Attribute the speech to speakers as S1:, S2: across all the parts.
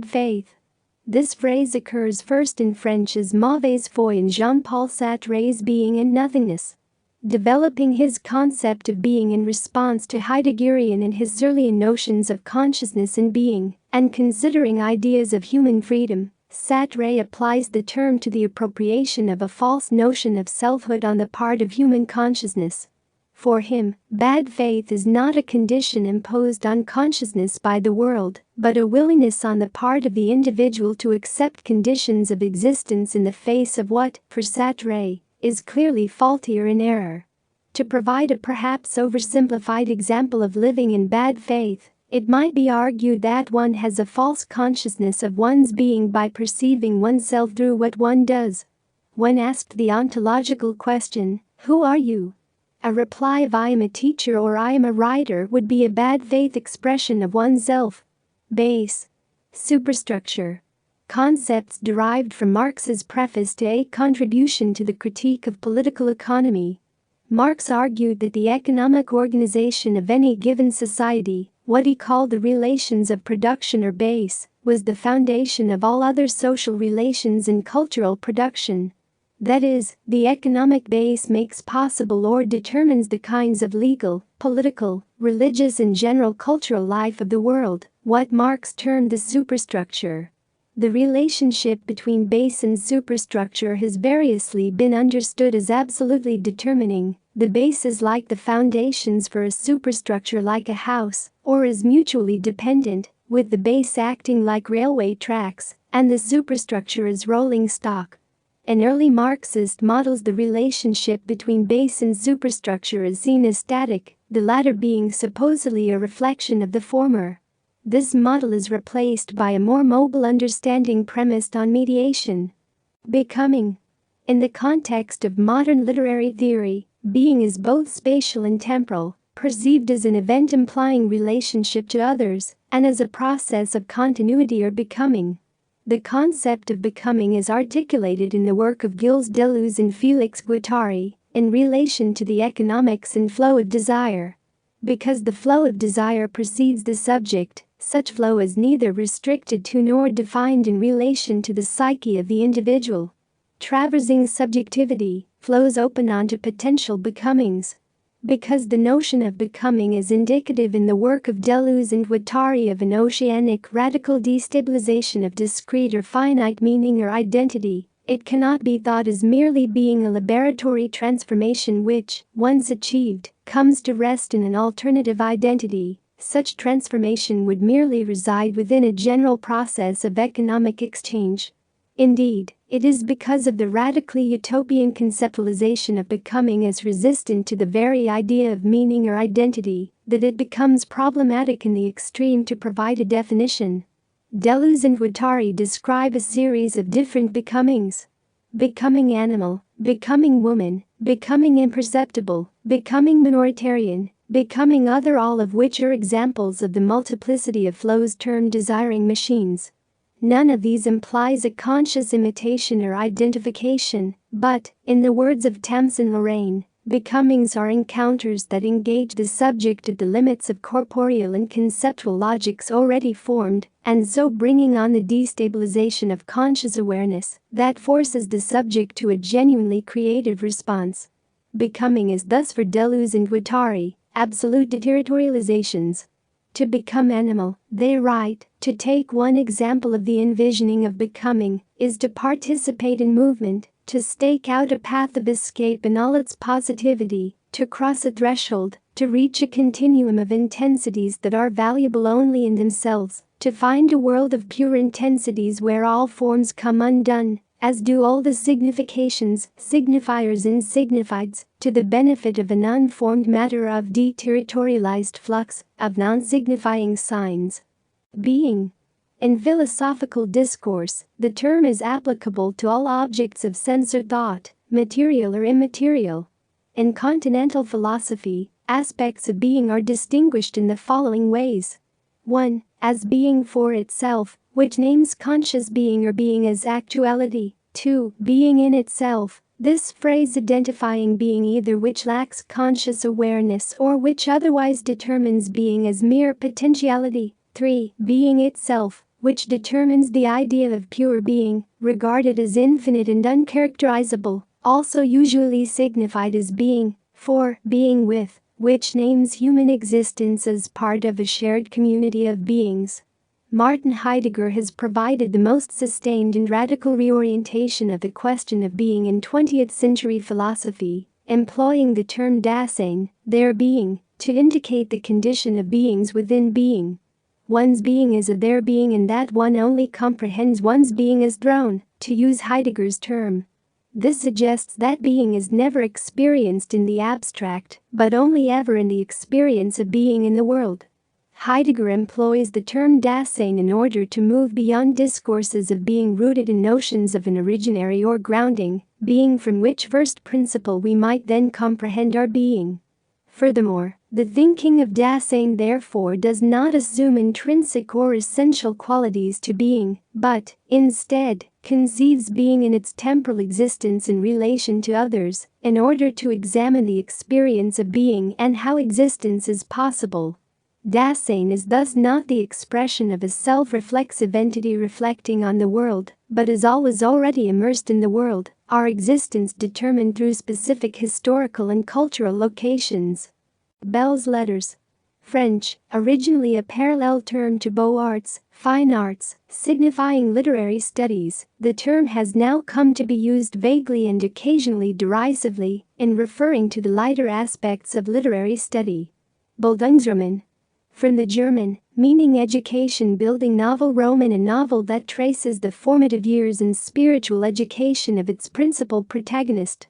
S1: bad faith. This phrase occurs first in French as mauvaise foi in Jean-Paul Sartre's Being and Nothingness. Developing his concept of being in response to Heideggerian and Husserlian notions of consciousness and being, and considering ideas of human freedom, Sartre applies the term to the appropriation of a false notion of selfhood on the part of human consciousness. For him, bad faith is not a condition imposed on consciousness by the world, but a willingness on the part of the individual to accept conditions of existence in the face of what, for Sartre, is clearly faulty or in error. To provide a perhaps oversimplified example of living in bad faith, it might be argued that one has a false consciousness of one's being by perceiving oneself through what one does. When asked the ontological question, "Who are you?" a reply of "I am a teacher" or "I am a writer" would be a bad faith expression of oneself. Base. Superstructure. Concepts derived from Marx's preface to A Contribution to the Critique of Political Economy. Marx argued that the economic organization of any given society, what he called the relations of production or base, was the foundation of all other social relations and cultural production. That is, the economic base makes possible or determines the kinds of legal, political, religious and general cultural life of the world, what Marx termed the superstructure. The relationship between base and superstructure has variously been understood as absolutely determining, the base is like the foundations for a superstructure like a house, or as mutually dependent, with the base acting like railway tracks, and the superstructure as rolling stock. An early Marxist models the relationship between base and superstructure as seen as static, the latter being supposedly a reflection of the former. This model is replaced by a more mobile understanding premised on mediation. Becoming. In the context of modern literary theory, being is both spatial and temporal, perceived as an event implying relationship to others, and as a process of continuity or becoming. The concept of becoming is articulated in the work of Gilles Deleuze and Félix Guattari, in relation to the economics and flow of desire. Because the flow of desire precedes the subject, such flow is neither restricted to nor defined in relation to the psyche of the individual. Traversing subjectivity, flows open onto potential becomings. Because the notion of becoming is indicative in the work of Deleuze and Guattari of an oceanic radical destabilization of discrete or finite meaning or identity, it cannot be thought as merely being a liberatory transformation which, once achieved, comes to rest in an alternative identity. Such transformation would merely reside within a general process of economic exchange. Indeed, it is because of the radically utopian conceptualization of becoming as resistant to the very idea of meaning or identity that it becomes problematic in the extreme to provide a definition. Deleuze and Guattari describe a series of different becomings. Becoming animal, becoming woman, becoming imperceptible, becoming minoritarian, becoming other, all of which are examples of the multiplicity of flows termed desiring machines. None of these implies a conscious imitation or identification, but, in the words of Tamsin Lorraine, becomings are encounters that engage the subject at the limits of corporeal and conceptual logics already formed, and so bringing on the destabilization of conscious awareness that forces the subject to a genuinely creative response. Becoming is thus for Deleuze and Guattari absolute deterritorializations. To become animal, they write, to take one example of the envisioning of becoming, is to participate in movement, to stake out a path of escape in all its positivity, to cross a threshold, to reach a continuum of intensities that are valuable only in themselves, to find a world of pure intensities where all forms come undone, as do all the significations, signifiers and signifieds, to the benefit of an unformed matter of deterritorialized flux, of non-signifying signs. Being. In philosophical discourse, the term is applicable to all objects of sense or thought, material or immaterial. In continental philosophy, aspects of being are distinguished in the following ways. 1. As being for itself, which names conscious being or being as actuality. 2. Being in itself, this phrase identifying being either which lacks conscious awareness or which otherwise determines being as mere potentiality. 3. Being itself, which determines the idea of pure being, regarded as infinite and uncharacterizable, also usually signified as being, for, being with, which names human existence as part of a shared community of beings. Martin Heidegger has provided the most sustained and radical reorientation of the question of being in 20th century philosophy, employing the term Dasein, their being, to indicate the condition of beings within being. One's being is a their being, and that one only comprehends one's being as drone, to use Heidegger's term. This suggests that being is never experienced in the abstract, but only ever in the experience of being in the world. Heidegger employs the term Dasein in order to move beyond discourses of being rooted in notions of an originary or grounding, being from which first principle we might then comprehend our being. Furthermore, the thinking of Dasein therefore does not assume intrinsic or essential qualities to being, but, instead, conceives being in its temporal existence in relation to others, in order to examine the experience of being and how existence is possible. Dasein is thus not the expression of a self-reflexive entity reflecting on the world, but is always already immersed in the world, our existence determined through specific historical and cultural locations. Belles-lettres. French, originally a parallel term to beaux-arts, fine arts, signifying literary studies, the term has now come to be used vaguely and occasionally derisively in referring to the lighter aspects of literary study. Bildungsroman. From the German, meaning education building novel, Roman, a novel that traces the formative years and spiritual education of its principal protagonist.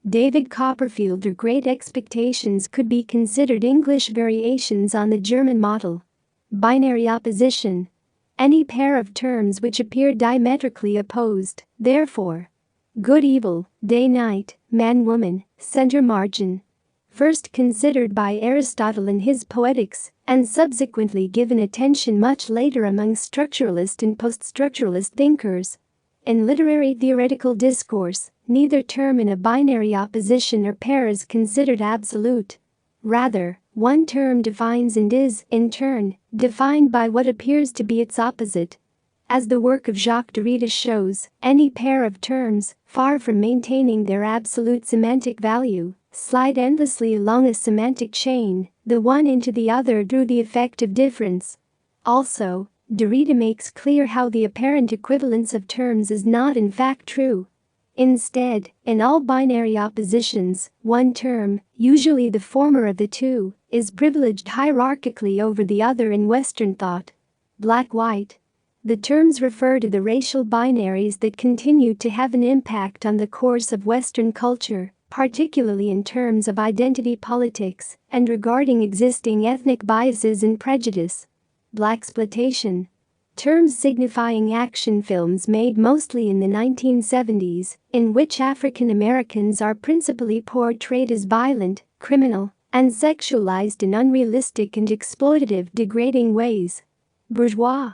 S1: David Copperfield or Great Expectations could be considered English variations on the German model. Binary opposition. Any pair of terms which appear diametrically opposed, therefore. Good-evil, day-night, man-woman, center-margin. First considered by Aristotle in his Poetics, and subsequently given attention much later among structuralist and post-structuralist thinkers. In literary theoretical discourse, neither term in a binary opposition or pair is considered absolute. Rather, one term defines and is, in turn, defined by what appears to be its opposite. As the work of Jacques Derrida shows, any pair of terms, far from maintaining their absolute semantic value, slide endlessly along a semantic chain, the one into the other through the effect of difference. Also, Derrida makes clear how the apparent equivalence of terms is not in fact true. Instead, in all binary oppositions, one term, usually the former of the two, is privileged hierarchically over the other in Western thought. Black-white. The terms refer to the racial binaries that continue to have an impact on the course of Western culture, particularly in terms of identity politics and regarding existing ethnic biases and prejudice. Blaxploitation. Terms signifying action films made mostly in the 1970s, in which African Americans are principally portrayed as violent, criminal, and sexualized in unrealistic and exploitative, degrading ways. Bourgeois.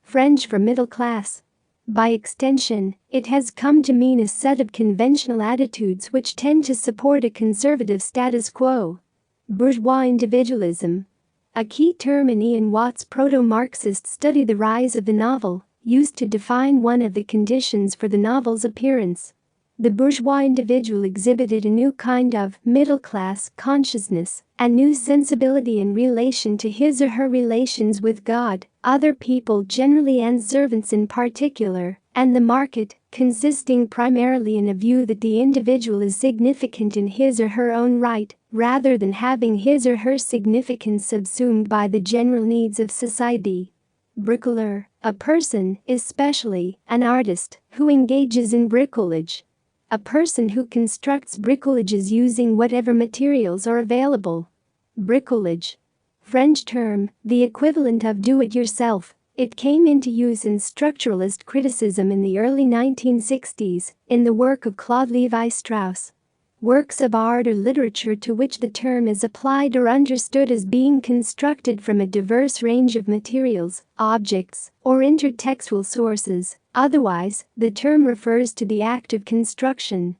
S1: French for middle class. By extension, it has come to mean a set of conventional attitudes which tend to support a conservative status quo. Bourgeois individualism. A key term in Ian Watt's proto-Marxist study The Rise of the Novel, used to define one of the conditions for the novel's appearance. The bourgeois individual exhibited a new kind of middle-class consciousness, a new sensibility in relation to his or her relations with God, other people generally and servants in particular, and the market, consisting primarily in a view that the individual is significant in his or her own right, rather than having his or her significance subsumed by the general needs of society. Bricoleur, a person, especially an artist, who engages in bricolage. A person who constructs bricolages using whatever materials are available. Bricolage. French term, the equivalent of do-it-yourself. It came into use in structuralist criticism in the early 1960s, in the work of Claude Lévi-Strauss. Works of art or literature to which the term is applied or understood as being constructed from a diverse range of materials, objects, or intertextual sources. Otherwise, the term refers to the act of construction.